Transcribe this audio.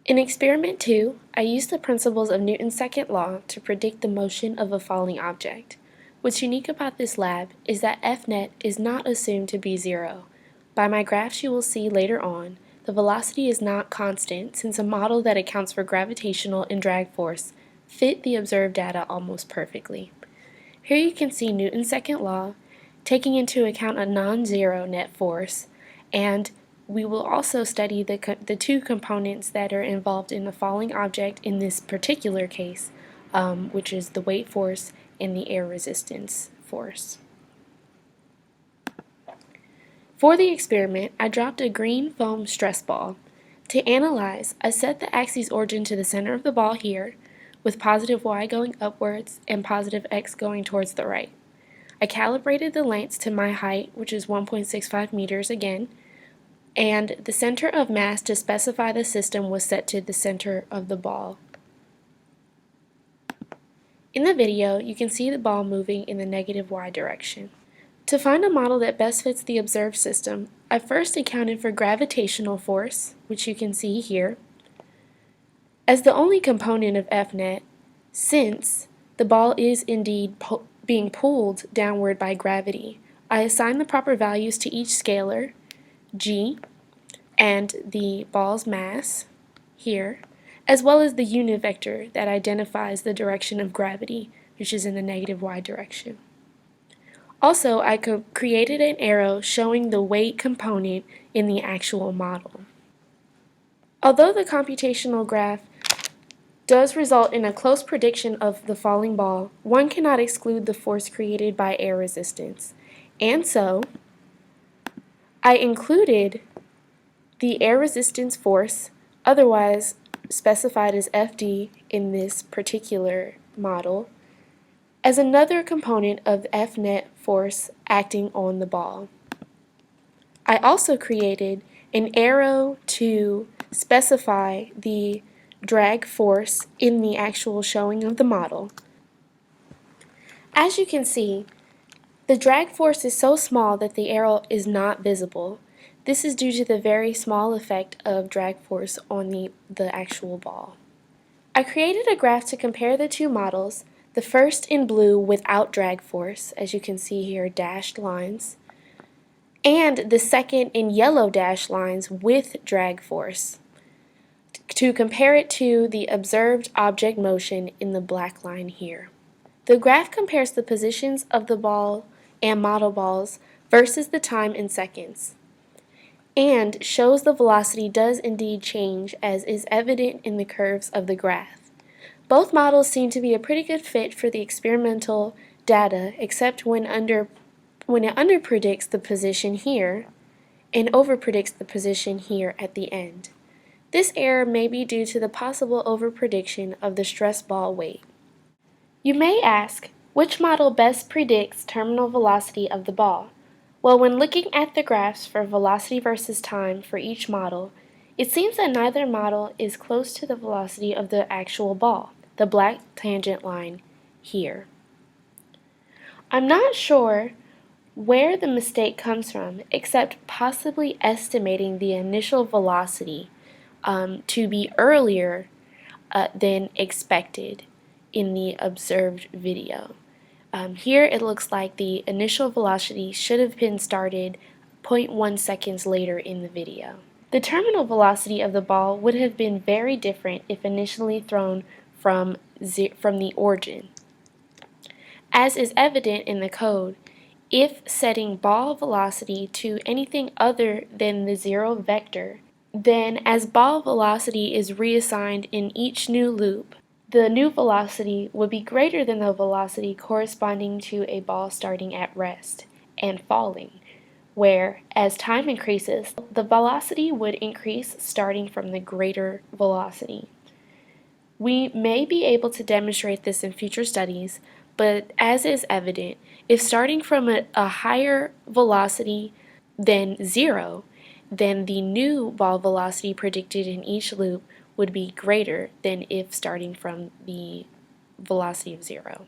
In experiment 2, I used the principles of Newton's second law to predict the motion of a falling object. What's unique about this lab is that Fnet is not assumed to be zero. By my graphs you will see later on, the velocity is not constant since a model that accounts for gravitational and drag force fit the observed data almost perfectly. Here you can see Newton's second law, taking into account a non-zero net force, and we will also study the two components that are involved in the falling object in this particular case, which is the weight force and the air resistance force. For the experiment, I dropped a green foam stress ball. To analyze, I set the axis origin to the center of the ball here, with positive y going upwards and positive x going towards the right. I calibrated the lengths to my height, which is 1.65 meters again, and the center of mass to specify the system was set to the center of the ball. In the video, you can see the ball moving in the negative y direction. To find a model that best fits the observed system, I first accounted for gravitational force, which you can see here, as the only component of Fnet, since the ball is indeed being pulled downward by gravity. I assigned the proper values to each scalar, g, and the ball's mass, here, as well as the unit vector that identifies the direction of gravity, which is in the negative y direction. Also, I created an arrow showing the weight component in the actual model. Although the computational graph does result in a close prediction of the falling ball, one cannot exclude the force created by air resistance. And so, I included the air resistance force, otherwise specified as Fd in this particular model, as another component of Fnet force acting on the ball. I also created an arrow to specify the drag force in the actual showing of the model. As you can see, the drag force is so small that the arrow is not visible. This is due to the very small effect of drag force on the actual ball. I created a graph to compare the two models, the first in blue without drag force, as you can see here, dashed lines, and the second in yellow dashed lines with drag force, to compare it to the observed object motion in the black line here. The graph compares the positions of the ball and model balls versus the time in seconds, and shows the velocity does indeed change, as is evident in the curves of the graph. Both models seem to be a pretty good fit for the experimental data, except when it underpredicts the position here and overpredicts the position here at the end. This error may be due to the possible overprediction of the stress ball weight. You may ask, which model best predicts terminal velocity of the ball? Well, when looking at the graphs for velocity versus time for each model, it seems that neither model is close to the velocity of the actual ball, the black tangent line here. I'm not sure where the mistake comes from, except possibly estimating the initial velocity to be earlier than expected in the observed video. Here it looks like the initial velocity should have been started 0.1 seconds later in the video. The terminal velocity of the ball would have been very different if initially thrown from the origin. As is evident in the code, if setting ball velocity to anything other than the zero vector, then as ball velocity is reassigned in each new loop, the new velocity would be greater than the velocity corresponding to a ball starting at rest and falling, where as time increases, the velocity would increase starting from the greater velocity. We may be able to demonstrate this in future studies, but as is evident, if starting from a higher velocity than zero, then the new ball velocity predicted in each loop would be greater than if starting from the velocity of zero.